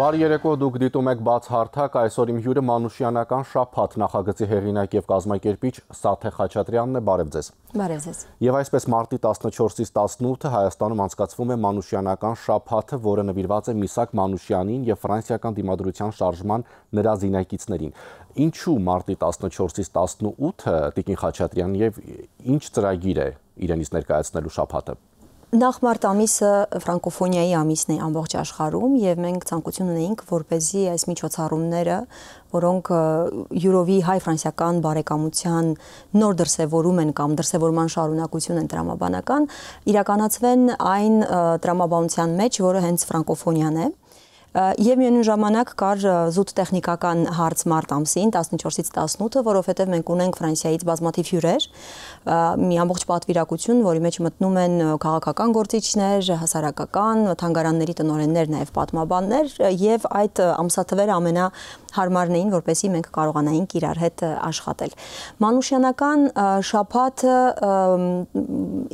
Բարի երեկո, դուք դիտում եք Բաց հարթակ, այսօր իմ հյուրը Մանուշյանական շաբաթ նախագծի հեղինակ եւ կազմակերպիչ Սաթե Խաչատրյանն է, բարև ձեզ։ Բարև ձեզ։ Եվ այսպես մարտի 14-ից 18-ը Հայաստանում անցկացվում է Մանուշյանական շաբաթը, որը նվիրված է Միսակ Մանուշյանին եւ ֆրանսիական դիմադրության շարժման նրա զինակիցներին։ Ինչու մարտի 14-ից 18-ը Տիկին Խաչատրյան եւ ինչ ծրագիր է իրենից ներկայացնելու շաբաթը։ Նախ մարտ ամիսը ֆրանկոֆոնիայի ամիսն է ամբողջ աշխարհում եւ մենք ցանկություն ունեինք, որպեսզի այս միջոցառումները, որոնք յուրովի հայ-ֆրանսիական բարեկամության նոր դրսևորում են կամ դրսևորման շարունակություն են տրամաբանական, իրականացվեն այն տրամաբանության մեջ, որը հենց ֆրանկոֆոնիան է։ Եվ միևնույն ժամանակ կար զուտ տեխնիկական հարց մարտ ամսին 14-ից 18-ը, որովհետև մենք ունենք Ֆրանսիայից բազմաթիվ հյուրեր, մի ամբողջ պատվիրակություն, որի մեջ մտնում են քաղաքական գործիչներ, հասարակական, թանգարանների տնօրեններ, նաև պատմաբաններ, եւ այդ ամսաթվերը ամենահարմարն էին, որպեսզի մենք կարողանայինք իրար հետ աշխատել։ Մանուշյանական շաբաթը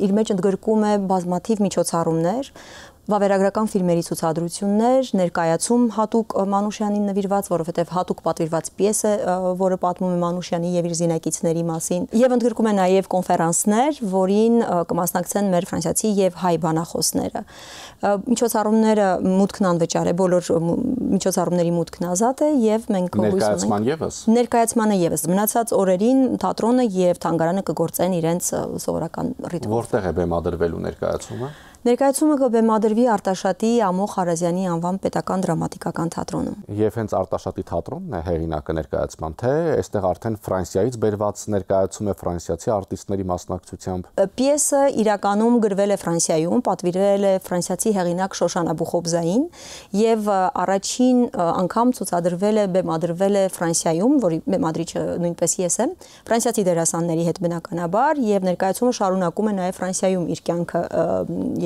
իր մեջ ընդգրկում է բազմաթիվ միջոցառումներ, վավերագրական ֆիլմերի ցուցադրություններ, ներկայացում հատուկ Մանուշյանին նվիրված, որովհետև հատուկ պատվիրված պիես է, որը պատմում է Մանուշյանի եւ իր զինակիցների մասին, եւ ընդգրկում է նաեւ կոնֆերանսներ, որին կմասնակցեն մեր ֆրանսիացի եւ հայ բանախոսները։ Միջոցառումները մուտքն անվճար է, բոլոր միջոցառումների մուտքն ազատ է եւ մենք ներկայացմանը եւս մնացած օրերին թատրոնը եւ թանգարանը կգործեն իրենց սովորական ռիթմով։ Որտեղ է բեմադրվելու ներկայացումը։ Ներկայացումը կբեմադրվի Արտաշատի Ամող Խարազյանի անվան պետական դրամատիկական թատրոնում։ Եվ հենց Արտաշատի թատրոնն է հեղինակը ներկայացման, թե այստեղ արդեն Ֆրանսիայից բերված ներկայացում է ֆրանսիացի արտիստների մասնակցությամբ։ Պիեսը իրականում գրվել է Ֆրանսիայում, պատվիրել է ֆրանսիացի հեղինակ Շոշանա Բուխոբզային եւ առաջին անգամ ցուցադրվել է, բեմադրվել է Ֆրանսիայում, որի բեմադրիչը նույնպես ես եմ, ֆրանսիացի դերասանների հետ բնականաբար, եւ ներկայացումը շարունակում է նաեւ Ֆրանսիայում իր կյանքը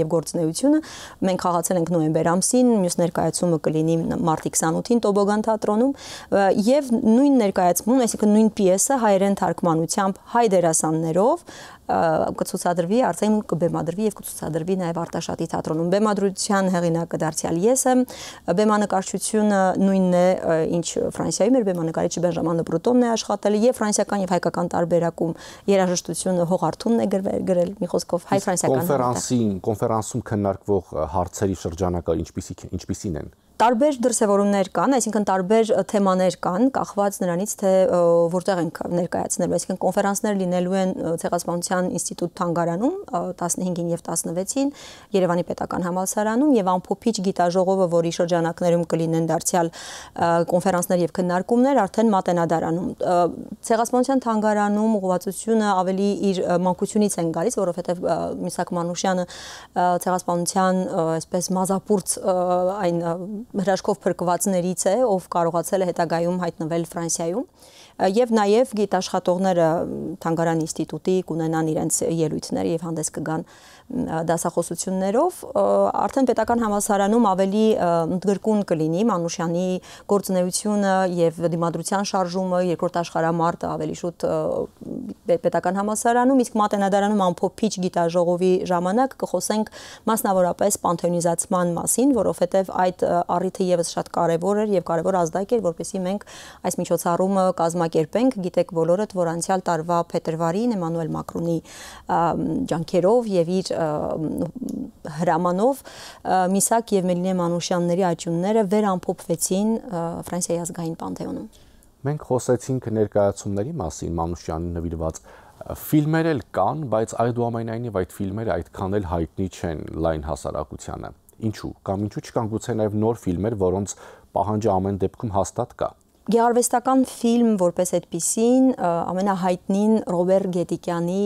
եւ գործունեությունը։ Մենք խաղացել ենք նոյեմբեր ամսին, մյուս ներկայացումը կլինի մարտի 28-ին Տոբոգան թատրոնում եւ նույն ներկայացումն, այսինքն նույն պիեսը հայերեն թարգմանությամբ հայ դերասաններով կցուցադրվի, արձանին կբեմադրվի եւ կցուցադրվի նաեւ Արտաշատի թատրոնում։ Բեմադրության հեղինակը դարձյալ ես եմ, բեմանկարչությունը նույնն է, ինչ Ֆրանսիայում էր, բեմանկարիչը Բենժաման Բրուտոնն է աշխատել եւ ֆրանսիական եւ հայկական տարբերակում երաժշտությունը Հողարթունն է գրել, մի խոսքով հայ-ֆրանսիական Կոնֆերանսում քննարկվող հարցերի շրջանակը ինչպիսին են։ Տարբեր դրսևորումներ կան, այսինքն տարբեր թեմաներ կան, կախված նրանից, թե որտեղ ենք ներկայացնելու, այսինքն կոնֆերանսներ լինելու են Ցեղասպանության ինստիտուտ թանգարանում 15-ին եւ 16-ին, Երևանի պետական համալսարանում եւ ամփոփիչ գիտաժողովը, որի շրջանակներում կլինեն դարձյալ կոնֆերանսներ եւ քննարկումներ, արդեն Մատենադարանում։ Ցեղասպանության թանգարանում ուղղվածությունը ավելի իր մանկությունից են գալիս, որովհետեւ Միսակ Մանուշյանը ցեղասպանության այսպես մազապուրց այն հրաշքով փրկվածներից է, ով կարողացել է հետագայում հայտնվել Ֆրանսիայում եւ նաեւ գիտաշխատողները Թանգարան ինստիտուտի կունենան իրենց ելույթները եւ հանդես կգան դասախոսություններով, արդեն պետական համալսարանում ավելի ընդգրկուն կլինի Մանուշյանի գործունեությունը եւ դիմադրության շարժումը, երկրորդ աշխարհամարտը ավելի շուտ պետական համալսարանում, իսկ Մատենադարանում ամփոփիչ գիտաժողովի ժամանակ կխոսենք մասնավորապես պանթեոնիզացման մասին, որովհետեւ այդ առիթը եւս շատ կարեւոր էր եւ կարեւոր ազդակ էր, որպեսզի մենք այս միջոցառումը կազմակերպենք, գիտեք բոլորդ, որ անցյալ տարվա փետրվարին Էմանուել Մակրոնի ջանքերով եւ իր հրամանով Միսակ եւ Մելինե Մանուշյանների աճյունները վերամփոփվեցին Ֆրանսիայի ազգային պանթեոնում։ Մենք խոսեցինք ներկայացումների մասին Մանուշյանին նվիրված ֆիլմեր էլ կան, բայց այդուամենայնիվ այդ ֆիլմերը այդքան էլ հայտնի չեն լայն հասարակությանը։ Ինչու չկան գուցե նաեւ նոր ֆիլմեր, որոնց պահանջը ամեն դեպքում հաստատ կա։ Գեղարվեստական ֆիլմ որպես այդպիսին ամենահայտնին Ռոբեր Գետիկյանի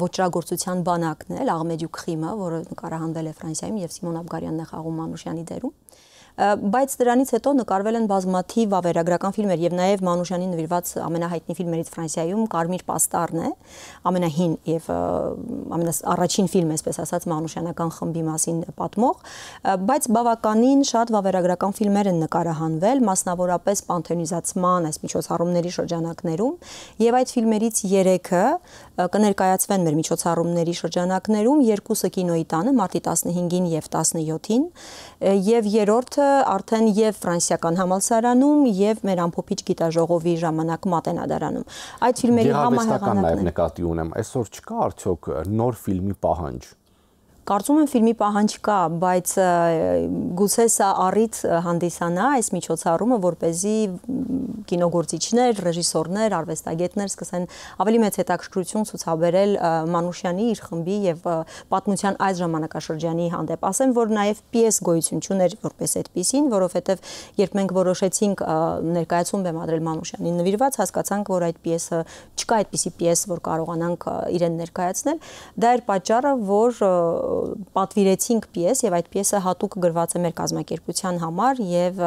ոճրագործության բանակն է, Աղմեդյուկ խիմը, որը նկարահանվել է Ֆրանսիայում եւ Սիմոն Աբգարյանն է խաղում Մանուշյանի դերում։ Բայց դրանից հետո նկարվել են բազմաթիվ վավերագրական ֆիլմեր եւ նաեւ Մանուշյանին նվիրված ամենահայտնի ֆիլմերից Ֆրանսիայում Կարմիր պաստառն է, ամենահին եւ ամենաառաջին ֆիլմ, այսպես ասած, Մանուշյանական խմբի մասին պատմող, բայց բավականին շատ վավերագրական ֆիլմեր են նկարահանվել, մասնավորապես պանթեոնիզացման այս միջոցառումների շրջանակներում, եւ այդ ֆիլմերից 3-ը կներկայացվեն մեր միջոցառումների շրջանակներում, երկուսը կինոյի տանը մարտի 15-ին եւ 17-ին, եւ երրորդը ինքը արդեն եւ ֆրանսիական համալսարանում եւ մեր ամփոփիչ գիտաժողովի ժամանակ Մատենադարանում։ Այդ ֆիլմերի համահեղինակներն նկատի ունեմ, այսօր չկա արդյոք նոր ֆիլմի պահանջ։ Կարծում եմ ֆիլմի պահանջ կա, բայց գուցե սա առիթ հանդիսանա այս միջոցառումը, որպեսզի կինոգործիչներ, ռեժիսորներ, արվեստագետներ սկսեն ավելի մեծ հետաքրքրություն ցուցաբերել Մանուշյանի իր խմբի եւ պատմության այս ժամանակաշրջանի հանդեպ։ Ասեմ, որ նաեւ պիես գոյություն չուներ որպես այդպիսին, որովհետեւ երբ մենք որոշեցինք ներկայացում բեմադրել Մանուշյանին նվիրված, հասկացանք, որ այդ պիեսը չկա այդպիսի պիես, որ կարողանանք իրեն ներկայացնել։ Դա էր պատճառը, որ պատվիրեցինք պիես եւ այդ պիեսը հատուկ գրված է մեր կազմակերպության համար եւ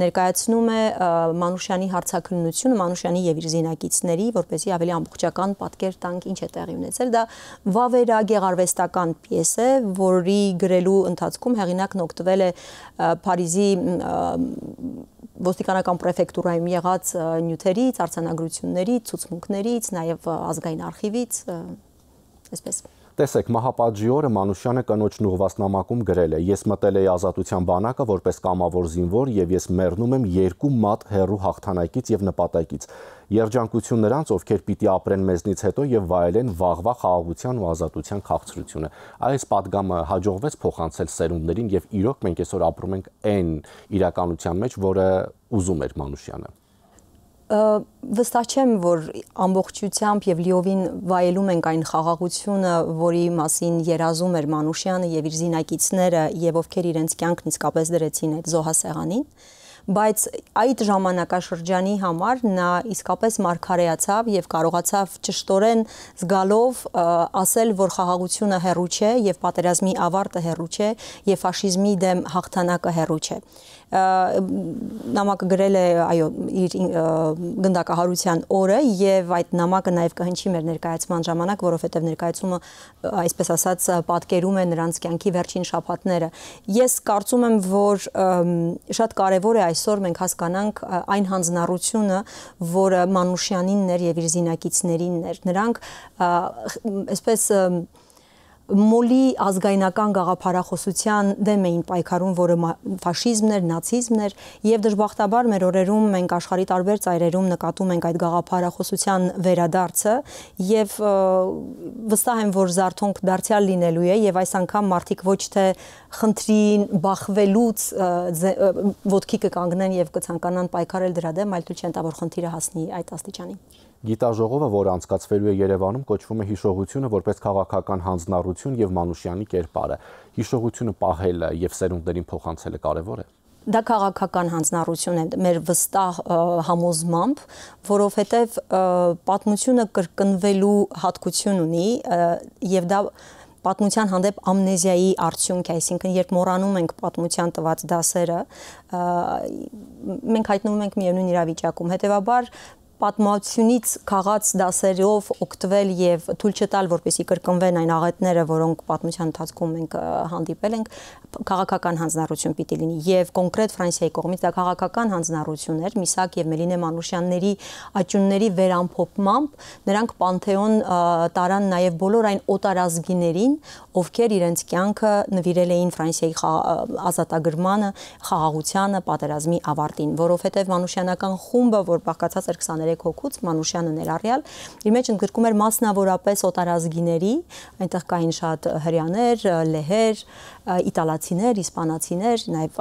ներկայացնում է Մանուշյանի հարցաքննությունը, Մանուշյանի եւ իր զինակիցների, որպեսզի ավելի ամբողջական պատկեր տանք ինչ է տեղի ունեցել։ Դա վավերագեղարվեստական պիես է, որի գրելու ընթացքում հեղինակն օգտվել է Փարիզի ոստիկանական պրեֆեկտուրայում եղած նյութերից, արձանագրություններից, ցուցմունքներից, նաեւ ազգային արխիվից, այսպես։ Տեսեք, մահապատժի օրը Մանուշյանը կնոջն ուղղված նամակում գրել է. «Ես մտել էի ազատության բանակը որպես կամավոր զինվոր եւ ես մեռնում եմ երկու մատ հեռու հաղթանակից եւ նպատակից։ Երջանկություն նրանց, ովքեր պիտի ապրեն մեզնից հետո եւ վայելեն վաղվա խաղաղության ու ազատության քաղցրությունը»։ Այս պատգամը հաջողվեց փոխանցել սերունդներին եւ իրոք մենք այսօր ապրում ենք այն իրականության մեջ, որը ուզում էր Մանուշյանը։ Վստահ չեմ, որ ամբողջությամբ եւ լիովին վայելում ենք այն խաղաղությունը, որի մասին երազում էր Մանուշյանը եւ իր զինակիցները եւ ովքեր իրենց կյանքն իսկապես դրեցին այդ զոհասեղանին, բայց այդ ժամանակաշրջանի համար նա իսկապես մարգարեացավ եւ կարողացավ ճշտորեն զգալով ասել, որ խաղաղությունը հեռու չէ եւ պատերազմի ավարտը հեռու չէ եւ ֆաշիզմի դեմ հաղթանակը հեռու չէ։ Նամակը գրել է, այո, իր գնդակահարության օրը եւ այդ նամակը նաեւ կհնչի մեր ներկայացման ժամանակ, որովհետեւ ներկայացումը, այսպես ասած, պատկերում է նրանց կյանքի վերջին շաբաթները։ Ես կարծում եմ, որ շատ կարեւոր է այսօր մենք հասկանանք այն հանձնառությունը, որը Մանուշյանինն էր եւ իր զինակիցներինն էր։ Նրանք այսպես մոլի ազգայնական գաղափարախոսության դեմ էին պայքարում, որը ֆաշիզմն էր, նացիզմն էր, եւ դժբախտաբար մեր օրերում մենք աշխարհի տարբեր ծայրերում նկատում ենք այդ գաղափարախոսության վերադարձը եւ վստահ եմ, որ զարթոնք դարձյալ լինելու է եւ այս անգամ մարդիկ ոչ թե խնդրին բախվելուց ոտքի կկանգնեն եւ կցանկանան պայքարել դրա դեմ, այլ թույլ չեն տա, որ խնդիրը հասնի այդ աստիճանին։ Գիտաժողովը, որը անցկացվելու է Երևանում, կոչվում է հիշողությունը որպես քաղաքական հանձնառություն եւ Մանուշյանի կերպարը։ Հիշողությունը պահելը եւ սերունդներին փոխանցելը կարեւոր է։ Դա քաղաքական հանձնառություն է մեր վստահ համոզմամբ, որովհետեւ պատմությունը կրկնվելու հատկություն ունի եւ դա պատմության հանդեպ ամնեզիայի արդյունք է, այսինքն երբ մոռանում ենք պատմության տված դասերը, մենք հայտնվում ենք միևնույն իրավիճակում, հետեւաբար պատմությունից քաղած դասերով օգտվել եւ թույլ չտալ, որպեսզի կրկնվեն այն աղետները, որոնք պատմության ընթացքում մենք հանդիպել ենք, քաղաքական հանձնառություն պիտի լինի եւ կոնկրետ Ֆրանսիայի կողմից դա քաղաքական հանձնառություն էր Միսակ եւ Մելինե Մանուշյանների աճյունների վերամփոփմամբ նրանք Պանթեոն տարան նաեւ բոլոր այն օտարազգիներին, ովքեր իրենց կյանքը նվիրել էին Ֆրանսիայի ազատագրմանը, խաղաղությանը, պատերազմի ավարտին, որովհետեւ Մանուշյանական խումբը, որ բաղկացած էր 23 հոգուց, Մանուշյանը ներառյալ, իր մեջ ընդգրկում էր մասնավորապես օտարազգիների, այնտեղ կային շատ հրեաներ, լեհեր, իտալացիներ, իսպանացիներ, նաև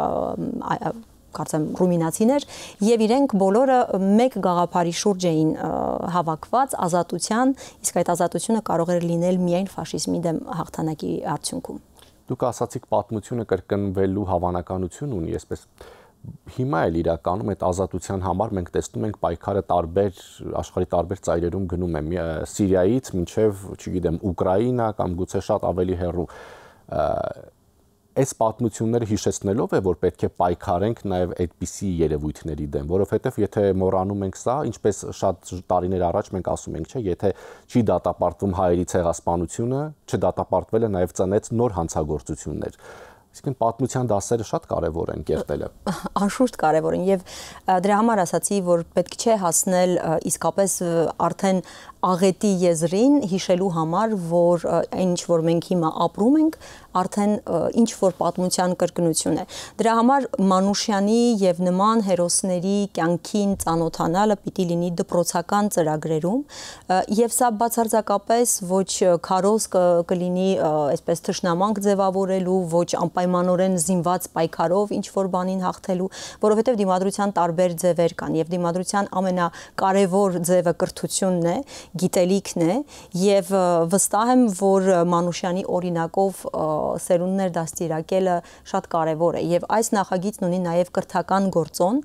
կարծեմ ռումինացիներ եւ իրենք բոլորը մեկ գաղափարի շուրջ էին հավաքված ազատության, իսկ այդ ազատությունը կարող էր լինել միայն ֆաշիզմի դեմ հաղթանակի արդյունքում։ Դուք ասացիք պատմությունը կրկնվելու հավանականություն ունի, այսպես հիմա էլ իրականում այդ ազատության համար մենք տեսնում ենք պայքարը աշխարհի տարբեր ծայրերում գնում է Սիրիայից մինչև, չգիտեմ, Ուկրաինա կամ գուցե շատ ավելի հեռու։ Այս պատմությունները հիշեցնելով է, որ պետք է պայքարենք նաև այդպիսի երևույթների դեմ, որովհետև եթե մոռանում ենք սա, ինչպես շատ տարիներ առաջ մենք ասում ենք, չէ, եթե չի դատապարտվում հայերի ցեղասպանությունը, չդատապարտվել է նաև ծնեց նոր հանցագործություններ։ Իսկ պատմության դասերը շատ կարևոր են կերտելը։ Անշուշտ կարևոր են եւ դրա համար ասացի, որ պետք չէ հասնել իսկապես արդեն աղետի եզրին հիշելու համար, որ այն ինչ որ մենք հիմա ապրում ենք, արդեն ինչ որ պատմության կրկնություն է։ Դրա համար Մանուշյանի եւ նման հերոսների կյանքին ծանոթանալը պիտի լինի դպրոցական ծրագրերում, եւ սա բացարձակապես ոչ քարոզ կլինի այսպես թշնամանք ձևավորելու, ոչ անպայմանորեն զինված պայքարով ինչ որ բանին հաղթելու, որովհետեւ դիմադրության տարբեր ձևեր կան եւ դիմադրության ամենակարևոր ձևը կրթությունն է, գիտելիքն է եւ վստահ եմ, որ Մանուշյանի օրինակով սերունդներ դաստիարակելը շատ կարևոր է եւ այս նախագիծն ունի նաեւ կրթական գործոն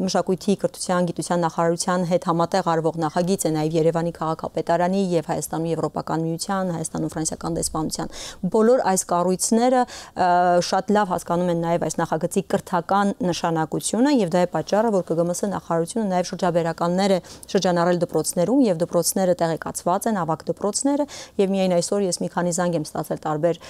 մշակույթի, կրթության, գիտության նախարարության հետ համատեղ արվող նախագիծ է նաեւ Երևանի քաղաքապետարանի եւ Հայաստանում Եվրոպական միության, Հայաստանում Ֆրանսիական դեսպանության բոլոր այս կառույցները շատ լավ հասկանում են նաեւ այս նախագծի կրթական նշանակությունը եւ դա է պատճառը, որ ԿԳՄՍ նախարարությունը նաեւ շրջաբերականներ է շրջանառել դպրոցներում եւ դպրոցները տեղեկացված են, ավագ դպրոցները եւ միայն այսօր ես մի քանի զանգ եմ ստացել տարբեր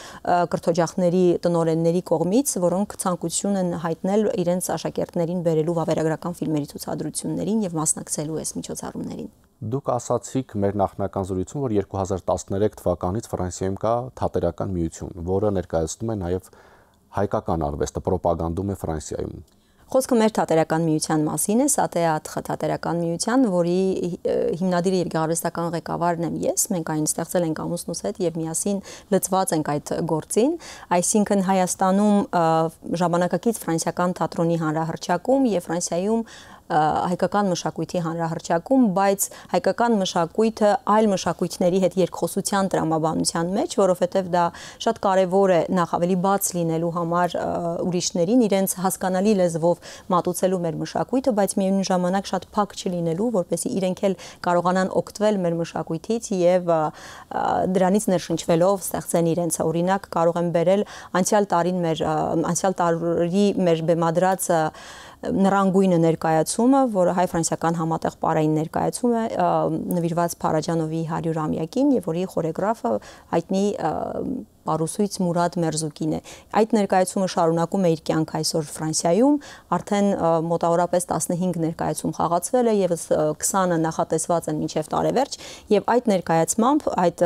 կրթօջախների տնօրենների կողմից, որոնք ցանկություն են հայտնել իրենց աշակերտներին բերելու վավերագրական ֆիլմերի ցուցադրություններին եւ մասնակցելու այս միջոցառումներին։ Դուք ասացիք մեր նախնական զրույցում, որ 2013 թվականից Ֆրանսիայում կա թատերական միություն, որը ներկայացնում է նաեւ հայկական արվեստը, պրոպագանդում է Ֆրանսիայում։ Խոսքը մեր թատերական միության մասին է, Սատեատրը թատերական միության, որի հիմնադիրը եւ գեղարվեստական ղեկավարն եմ ես, մենք այն ստեղծել ենք ամուսնուս հետ եւ միասին լծված ենք այդ գործին, այսինքն Հայաստանում ժամանակակից ֆրանսիական թատրոնի հանրահռչակում եւ Ֆրանսիայում հայկական մշակույթի հանրահռչակում, բայց հայկական մշակույթը այլ մշակույթների հետ երկխոսության տրամաբանության մեջ, որովհետև դա շատ կարևոր է նախ ավելի բաց լինելու համար ուրիշներին իրենց հասկանալի լեզվով մատուցելու մեր մշակույթը, բայց միևնույն ժամանակ շատ փակ չլինելու, որպեսզի իրենք էլ կարողանան օգտվել մեր մշակույթից եւ դրանից ներշնչվելով ստեղծեն իրենց։ Օրինակ կարող եմ բերել անցյալ տարի մեր բեմադրած Նռանգույնը ներկայացումը, որը հայ-ֆրանսիական համատեղ պարային ներկայացում է նվիրված Փարաջանովի 100-ամյակին եւ որի խորեգրաֆը հայտնի պարուսույց Մուրադ Մերզուկին է։ Այդ ներկայացումը շարունակում է իր կյանքը այսօր Ֆրանսիայում, արդեն մոտավորապես 15 ներկայացում խաղացվել է եւ 20-ը նախատեսված են մինչեւ տարեվերջ եւ այդ ներկայացմամբ այդ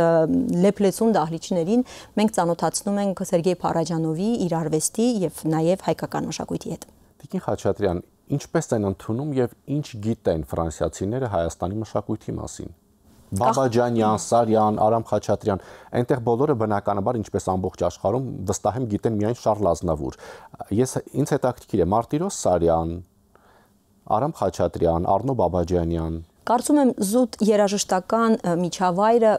լեփլեցուն դահլիճներին մենք ծանոթացնում ենք Սերգեյ Փարաջանովի իր արվեստի եւ նաեւ հայկական մշակույթի հետ։ Տիկին Խաչատրյան, ինչպես են ընդունում եւ ինչ գիտեն ֆրանսիացիները Հայաստանի մշակույթի մասին։ Բաբաջանյան, Սարյան, Արամ Խաչատրյան, այնտեղ բոլորը բնականաբար ինչպես ամբողջ աշխարհում վստահ եմ գիտեն միայն Շարլ Ազնավուր։ Ինձ հետաքրքիր է Մարտիրոս Սարյան, Արամ Խաչատրյան, Արնո Բաբաջանյան։ Կարծում եմ զուտ երաժշտական միջավայրը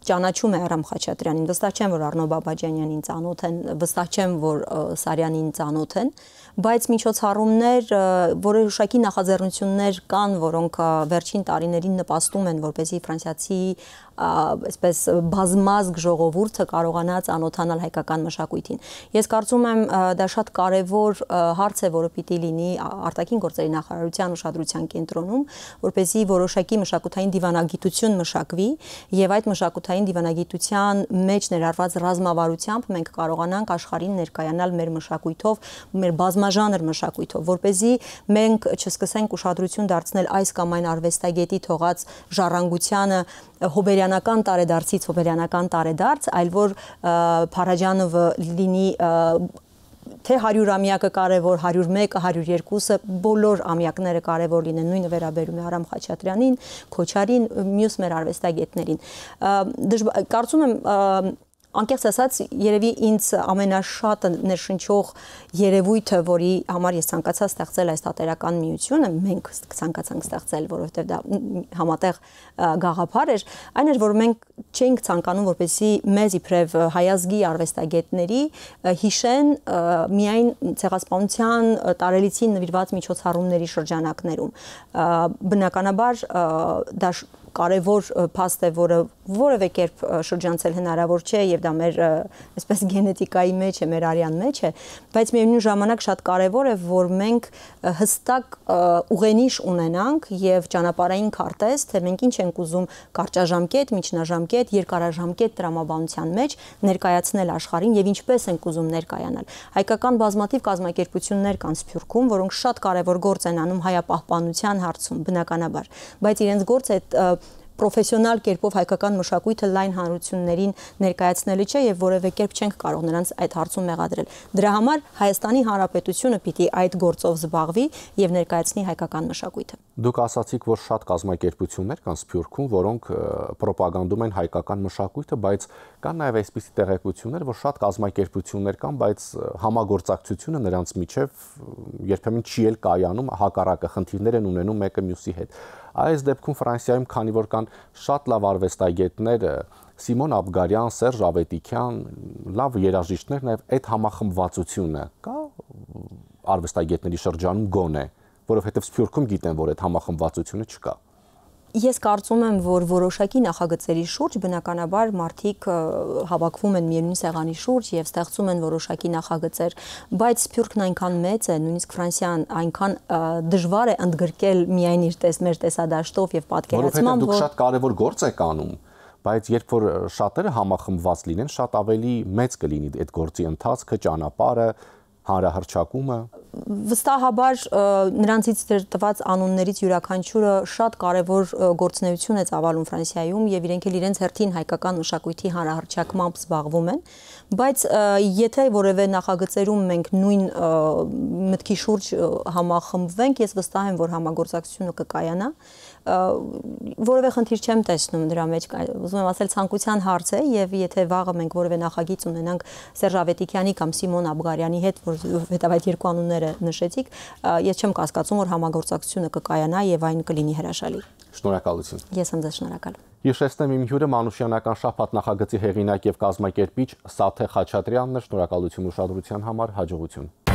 ճանաչում է Արամ Խաչատրյանին, վստահ չեմ, որ Արնո Բաբաջանյանին ծանոթ են, վստահ չեմ, որ Սարյանին ծանոթ են, բայց միջոցառումներ, որոշակի նախաձեռնություններ կան, որոնք վերջին տարիներին նպաստում են, որպեսզի ֆրանսիացի այսպես բազմազգ ժողովուրդը կարողանա ծանոթանալ հայկական մշակույթին։ Ես կարծում եմ դա շատ կարևոր հարց է, որը պիտի լինի արտաքին գործերի նախարարության ուշադրության կենտրոնում, որպեսզի որոշակի մշակութային դիվանագիտություն մշակվի եւ այդ մշակութային դիվանագիտության մեջ ներառված ռազմավարությամբ մենք կարողանանք աշխարհին ներկայանալ մեր մշակույթով, մեր բազմաժանր մշակույթով, որպեսզի մենք չսկսենք ուշադրություն դարձնել այս կամ այն արվեստագետի թողած ժառանգությանը հոբերյանական տարեդարձից հոբերյանական տարեդարձ, այլ որ Փարաջանովը լինի թե 100-ամյակը կարևոր, 101-ը, 102-ը, բոլոր ամյակները կարևոր լինեն, նույնը վերաբերում է Արամ Խաչատրյանին, Քոչարին, մյուս մեր արվեստագետներին։ Կարծում եմ անկեղծ ասած, երևի ինձ ամենաշատը ներշնչող երևույթը, որի համար ես ցանկացա ստեղծել այս թատերական միությունը, մենք ցանկացանք ստեղծել, որովհետև դա համատեղ գաղափար էր, այն էր, որ մենք չէինք ցանկանում, որպեսզի մեզ իբրև հայազգի արվեստագետների հիշեն միայն ցեղասպանության տարելիցին նվիրված միջոցառումների շրջանակներում։ Բնականաբար դա կարևոր փաստ է, որը որևէ կերպ շրջանցել հնարավոր չէ եւ դա մեր այսպես գենետիկայի մեջ է, մեր արյան մեջ է, բայց միևնույն ժամանակ շատ կարեւոր է, որ մենք հստակ ուղենիշ ունենանք եւ ճանապարհային քարտեզ, թե մենք ինչ ենք ուզում կարճաժամկետ, միջնաժամկետ, երկարաժամկետ տրամաբանության մեջ ներկայացնել աշխարհին եւ ինչպես ենք ուզում ներկայանալ։ Հայկական բազմաթիվ կազմակերպություններ կան Սփյուռքում, որոնք շատ կարեւոր գործ են անում հայապահպանության հարցում, բնականաբար, բայց իրենց գործը պրոֆեսիոնալ կերպով հայկական մշակույթը լայն հանրություններին ներկայացնելը չէ եւ որևէ կերպ չենք կարող նրանց այդ հարցում մեղադրել։ Դրա համար Հայաստանի Հանրապետությունը պիտի այդ գործով զբաղվի եւ ներկայացնի հայկական մշակույթը։ Դուք ասացիք, որ շատ կազմակերպություններ կան Սփյուռքում, որոնք պրոպագանդում են հայկական մշակույթը, բայց կան նաեւ այսպիսի տեղեկություններ, որ շատ կազմակերպություններ կան, բայց համագործակցությունը նրանց միջև երբեմն չի էլ կայանում, հակառակը խնդիրներ են ունենում մեկը մյուսի հետ։ Այս դեպքում Ֆրանսիայում, քանի որ կան շատ լավ արվեստագետներ, Սիմոն Աբգարյան, Սերժ Ավետիքյան, լավ երաժիշտներ, նաև այդ համախմբվածությունը կա արվեստագետների շրջանում գոնե, որովհետև Սփյուռքում գիտեն, որ այդ համախմբվածությունը չկա։ Ես կարծում եմ, որ որոշակի նախագծերի շուրջ բնականաբար մարդիկ հավաքվում են միևնույն սեղանի շուրջ եւ ստեղծում են որոշակի նախագծեր, բայց Սփյուռքն այնքան մեծ է, նույնիսկ Ֆրանսիան այնքան դժվար է ընդգրկել միայն իր մեր տեսադաշտով եւ պատկերացմամբ, որ դուք շատ կարեւոր գործ եք անում, բայց երբ որ շատերը համախմբված լինեն, շատ ավելի մեծ կլինի այդ գործի ընթացքը, ճանապարհը, հանրահռչակումը։ Վստահաբար նրանցից տված անուններից յուրաքանչյուրը շատ կարևոր գործունեություն է ծավալում Ֆրանսիայում եւ իրենք էլ իրենց հերթին հայկական մշակույթի հանրահռչակմամբ զբաղվում են, բայց եթե որևէ նախագծերում մենք նույն մտքի շուրջ համախմբվենք, ես վստահ եմ, որ համագործակցությունը կկայանա, որևէ խնդիր չեմ տեսնում դրա մեջ, ուզում եմ ասել ցանկության հարց է եւ եթե վաղը մենք որևէ նախագիծ ունենանք Սերժ Ավետիքյանի կամ Սիմոն Աբգարյանի հետ, որովհետեւ այդ երկու անունները նշեցիք, ես չեմ կասկածում, որ համագործակցությունը կկայանա եւ այն կլինի հրաշալի։ Շնորհակալություն։ Ես եմ ձեզ շնորհակալ։ Հիշեցնեմ, իմ հյուրը Մանուշյանական շաբաթ նախագծի հեղինակ եւ կազմակերպիչ Սաթե Խաչատրյանն է։ Շնորհակալություն ուշադրության համար, հաջողություն։